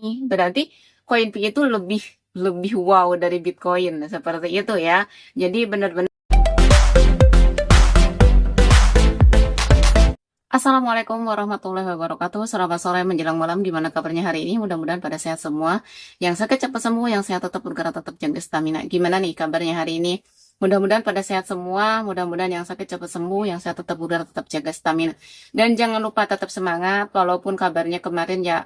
Berarti koin Pi itu lebih lebih wow dari Bitcoin, seperti itu ya. Jadi benar-benar. Assalamualaikum warahmatullahi wabarakatuh. Selamat sore menjelang malam. Gimana kabarnya hari ini? Mudah-mudahan pada sehat semua. Yang sakit cepat sembuh, yang sehat tetap bergerak, tetap jaga stamina. Gimana nih kabarnya hari ini? Mudah-mudahan pada sehat semua. Mudah-mudahan yang sakit cepat sembuh, yang sehat tetap bergerak, tetap jaga stamina. Dan jangan lupa tetap semangat, walaupun kabarnya kemarin ya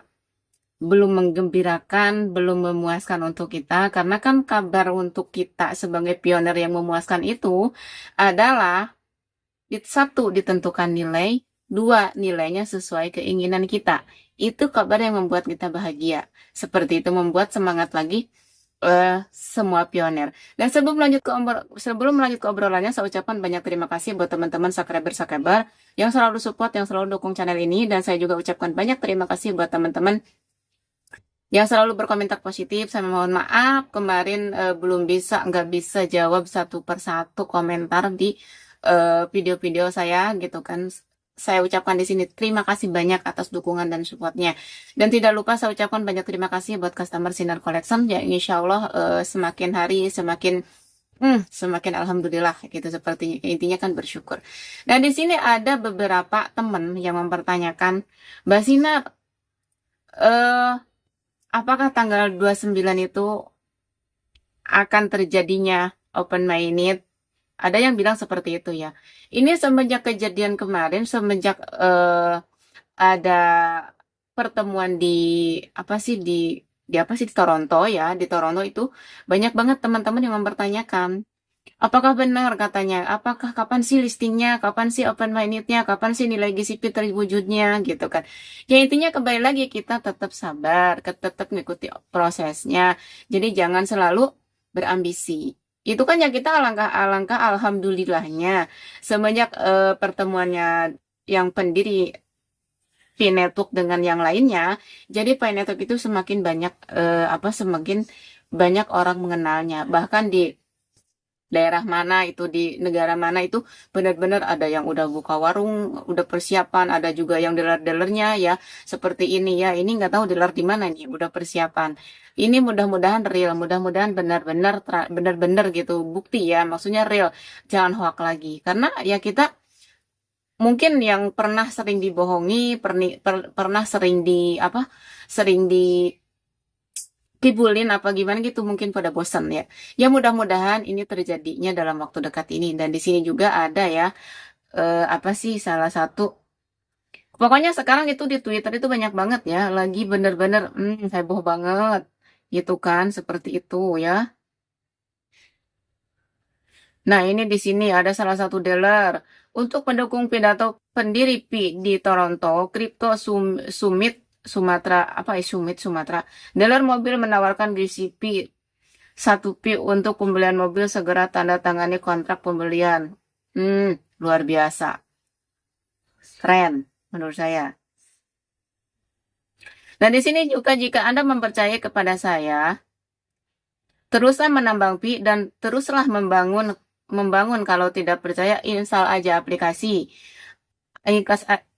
belum menggembirakan, belum memuaskan untuk kita. Karena kan kabar untuk kita sebagai pioner yang memuaskan itu adalah satu, ditentukan nilai, dua, nilainya sesuai keinginan kita. Itu kabar yang membuat kita bahagia. Seperti itu membuat semangat lagi semua pioner. Dan sebelum lanjut ke obrolannya, saya ucapkan banyak terima kasih buat teman-teman subscriber yang selalu support, yang selalu dukung channel ini. Dan saya juga ucapkan banyak terima kasih buat teman-teman yang selalu berkomentar positif. Saya mohon maaf kemarin nggak bisa jawab satu persatu komentar di video-video saya gitu kan. Saya ucapkan di sini terima kasih banyak atas dukungan dan supportnya. Dan tidak lupa saya ucapkan banyak terima kasih buat customer Sinar Collection yang insya Allah semakin hari semakin alhamdulillah gitu, seperti intinya kan bersyukur. Dan di sini ada beberapa teman yang mempertanyakan, Mbak Sinar, eh apakah tanggal 29 itu akan terjadinya open minded? Ada yang bilang seperti itu ya. Ini semenjak kejadian kemarin, semenjak ada pertemuan di Toronto ya, di Toronto itu banyak banget teman-teman yang mempertanyakan, apakah benar katanya, apakah kapan sih listingnya, kapan sih open mindednya, kapan sih nilai GCP terwujudnya gitu kan. Ya intinya kembali lagi kita tetap sabar, tetap mengikuti prosesnya. Jadi jangan selalu berambisi. Itu kan ya kita alangkah alhamdulillahnya semenjak pertemuannya yang pendiri Pi Network dengan yang lainnya. Jadi Pi Network itu semakin banyak orang mengenalnya. Bahkan di daerah mana itu, di negara mana itu, benar-benar ada yang udah buka warung, udah persiapan, ada juga yang dealer-dealernya ya, seperti ini ya. Ini nggak tahu dealer di mana nih, udah persiapan. Ini mudah-mudahan real, mudah-mudahan benar-benar gitu, bukti ya, maksudnya real, jangan hoax lagi. Karena ya kita mungkin yang pernah sering dibohongi, pernah sering dikibulin apa gimana gitu, mungkin pada bosan ya. Ya mudah-mudahan ini terjadinya dalam waktu dekat ini. Dan di sini juga ada ya, salah satu. Pokoknya sekarang itu di Twitter itu banyak banget ya, lagi bener-bener heboh banget, gitu kan, seperti itu ya. Nah, ini di sini ada salah satu dealer untuk pendukung pidato pendiri Pi di Toronto Crypto Summit Sumatera, Summit Sumatera. Dealer mobil menawarkan GCP 1 Pi untuk pembelian mobil, segera tanda tangani kontrak pembelian. Luar biasa. Keren menurut saya. Dan di sini juga jika Anda mempercayai kepada saya, teruslah menambang Pi dan teruslah membangun. Kalau tidak percaya, install aja aplikasi.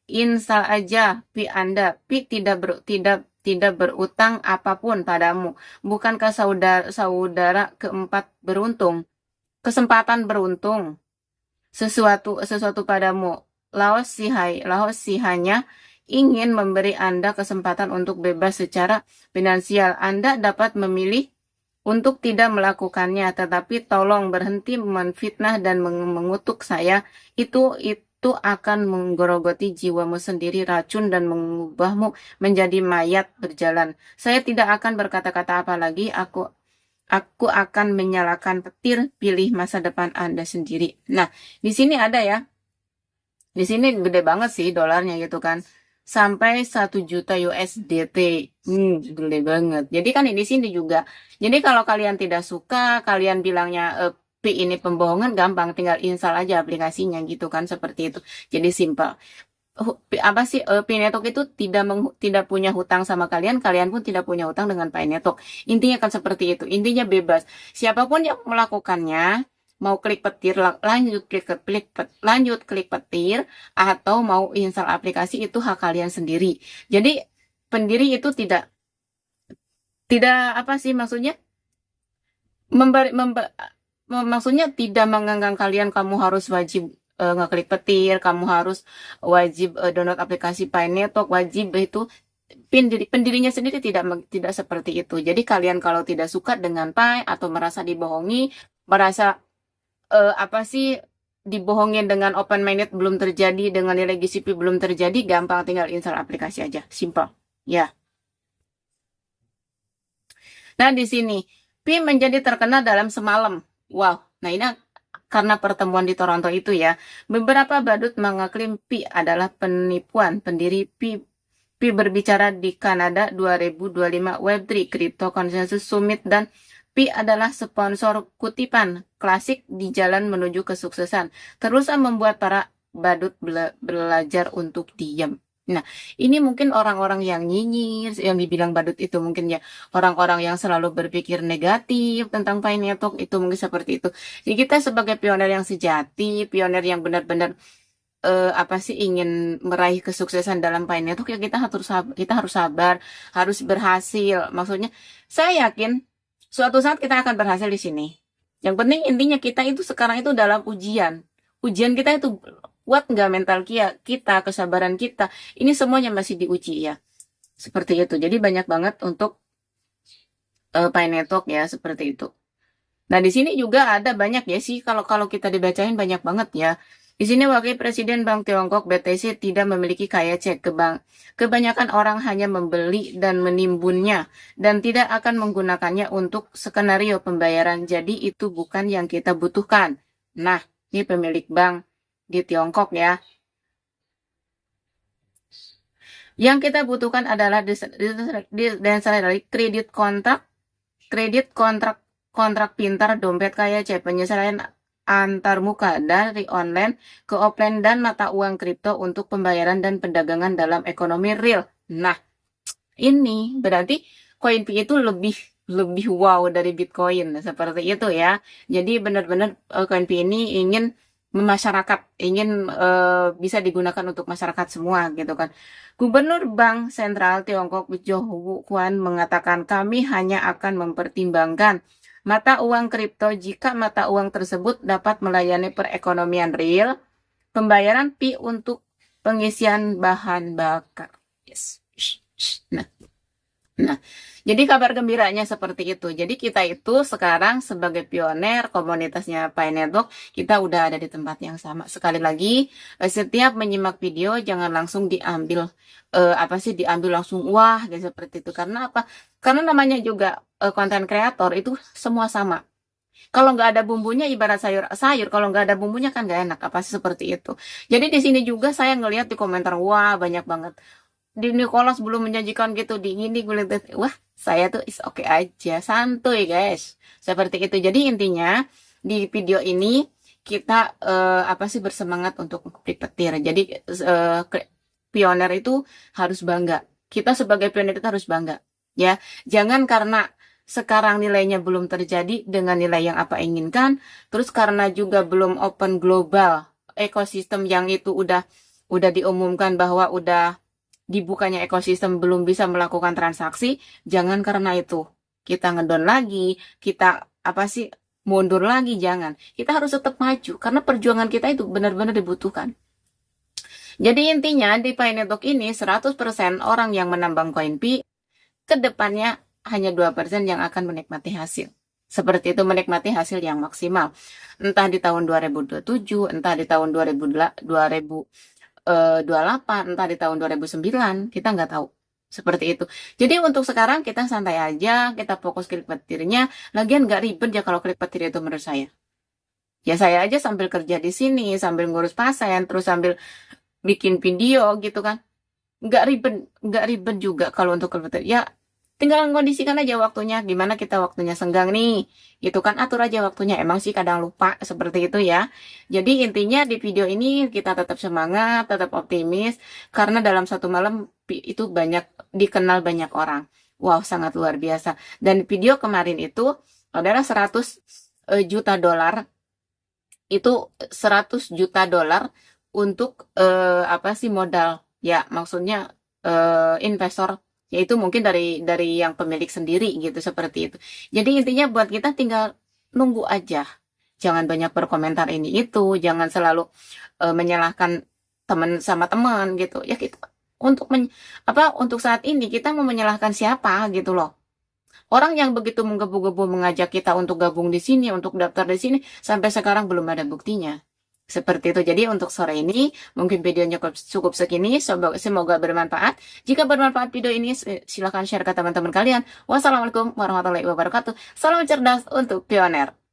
Install aja Pi Anda. Pi tidak berutang apapun padamu. Bukankah saudara keempat beruntung? Kesempatan beruntung. Sesuatu padamu. Laos si hanya ingin memberi Anda kesempatan untuk bebas secara finansial. Anda dapat memilih untuk tidak melakukannya, tetapi tolong berhenti menfitnah dan mengutuk saya. Itu akan menggerogoti jiwamu sendiri, racun, dan mengubahmu menjadi mayat berjalan. Saya tidak akan berkata-kata apa lagi. Aku akan menyalakan petir. Pilih masa depan Anda sendiri. Nah, di sini ada ya. Di sini gede banget sih dolarnya gitu kan. Sampai 1 juta USDT. Gede banget. Jadi kan di sini juga. Jadi kalau kalian tidak suka, kalian bilangnya Pi ini pembohongan, gampang, tinggal install aja aplikasinya gitu kan, seperti itu. Jadi simpel. Pi Network itu tidak punya hutang sama kalian, kalian pun tidak punya hutang dengan Pi Network. Intinya kan seperti itu. Intinya bebas. Siapapun yang melakukannya, mau klik petir, lanjut klik petir, atau mau install aplikasi, itu hak kalian sendiri. Jadi pendiri itu Tidak apa sih maksudnya memberi maksudnya tidak menganggang kalian kamu harus wajib ngeklik petir, kamu harus wajib download aplikasi Pi Network, wajib itu pendirinya sendiri tidak seperti itu. Jadi kalian kalau tidak suka dengan Pi atau merasa dibohongi, merasa apa sih dibohongin dengan open mainnet belum terjadi, dengan nilai GCP belum terjadi, gampang tinggal install aplikasi aja, simple. Ya. Nah, di sini Pi menjadi terkenal dalam semalam. Wow. Nah, ini karena pertemuan di Toronto itu ya. Beberapa badut mengaklaim Pi adalah penipuan. Pendiri Pi berbicara di Kanada 2025 Web3 Crypto Consensus Summit dan Pi adalah sponsor kutipan klasik di jalan menuju kesuksesan. Terus membuat para badut belajar untuk diam. Nah, ini mungkin orang-orang yang nyinyir, yang dibilang badut itu mungkin ya orang-orang yang selalu berpikir negatif tentang Pi Network itu mungkin seperti itu. Jadi kita sebagai pioner yang sejati, pioner yang benar-benar apa sih ingin meraih kesuksesan dalam Pi Network ya kita harus sabar, harus berhasil. Maksudnya saya yakin suatu saat kita akan berhasil di sini. Yang penting intinya kita itu sekarang itu dalam ujian. Ujian kita itu kuat nggak mental kita, kesabaran kita. Ini semuanya masih diuji ya. Seperti itu. Jadi banyak banget untuk Pi Network ya, seperti itu. Nah, di sini juga ada banyak ya sih kalau kita dibacain banyak banget ya. Di sini Wakil Presiden Bank Tiongkok BTC tidak memiliki kaya cek ke bank. Kebanyakan orang hanya membeli dan menimbunnya dan tidak akan menggunakannya untuk skenario pembayaran. Jadi itu bukan yang kita butuhkan. Nah, ini pemilik bank di Tiongkok ya. Yang kita butuhkan adalah kredit kontrak pintar, dompet kaya cek, penyelesaian antar muka dari online ke offline dan mata uang kripto untuk pembayaran dan perdagangan dalam ekonomi real. Nah, ini berarti CoinPi itu lebih wow dari Bitcoin seperti itu ya. Jadi benar-benar CoinPi ini ingin ingin bisa digunakan untuk masyarakat semua gitu kan. Gubernur Bank Sentral Tiongkok Zhou Huan mengatakan kami hanya akan mempertimbangkan mata uang kripto jika mata uang tersebut dapat melayani perekonomian real, pembayaran Pi untuk pengisian bahan bakar. Yes. Nah, jadi kabar gembiranya seperti itu. Jadi kita itu sekarang sebagai pioner komunitasnya Pi Network, kita udah ada di tempat yang sama. Sekali lagi, setiap menyimak video jangan langsung diambil diambil langsung wah gitu seperti itu. Karena apa? Karena namanya juga konten kreator itu semua sama. Kalau nggak ada bumbunya ibarat sayur, kalau nggak ada bumbunya kan nggak enak, apa sih seperti itu. Jadi di sini juga saya ngelihat di komentar, wah banyak banget di Nicholas belum menjanjikan gitu di ini gue lihat wah saya tuh is oke aja santuy guys seperti itu. Jadi intinya di video ini kita bersemangat untuk klik petir. Jadi pioner itu harus bangga, kita sebagai pioner itu harus bangga ya. Jangan karena sekarang nilainya belum terjadi dengan nilai yang apa inginkan, terus karena juga belum open global ekosistem yang itu udah diumumkan bahwa udah dibukanya ekosistem belum bisa melakukan transaksi, jangan karena itu kita ngedon lagi, kita mundur lagi, jangan. Kita harus tetap maju karena perjuangan kita itu benar-benar dibutuhkan. Jadi intinya di Pi Network ini 100% orang yang menambang koin Pi kedepannya hanya 2% yang akan menikmati hasil. Seperti itu, menikmati hasil yang maksimal. Entah di tahun 2027, entah di tahun 2028, entah di tahun 2009, kita nggak tahu. Seperti itu. Jadi untuk sekarang kita santai aja, kita fokus klik petirnya. Lagian nggak ribet ya kalau klik petir itu menurut saya. Ya saya aja sambil kerja di sini, sambil ngurus pasien, terus sambil bikin video gitu kan. Nggak ribet juga kalau untuk klik petir. Ya tinggal kondisikan aja waktunya, gimana kita waktunya senggang nih, gitu kan, atur aja waktunya. Emang sih kadang lupa seperti itu ya. Jadi intinya di video ini kita tetap semangat, tetap optimis, karena dalam satu malam itu dikenal banyak orang. Wow, sangat luar biasa. Dan video kemarin itu adalah 100 juta dolar, itu 100 juta dolar untuk modal, ya maksudnya investor Yaitu mungkin dari yang pemilik sendiri gitu, seperti itu. Jadi intinya buat kita tinggal nunggu aja. Jangan banyak berkomentar ini itu, jangan selalu menyalahkan teman sama teman gitu. Ya kita untuk untuk saat ini kita mau menyalahkan siapa gitu loh. Orang yang begitu menggebu-gebu mengajak kita untuk gabung di sini, untuk daftar di sini, sampai sekarang belum ada buktinya. Seperti itu. Jadi untuk sore ini, mungkin videonya cukup segini. Semoga bermanfaat. Jika bermanfaat video ini, silahkan share ke teman-teman kalian. Wassalamualaikum warahmatullahi wabarakatuh. Salam cerdas untuk pioner.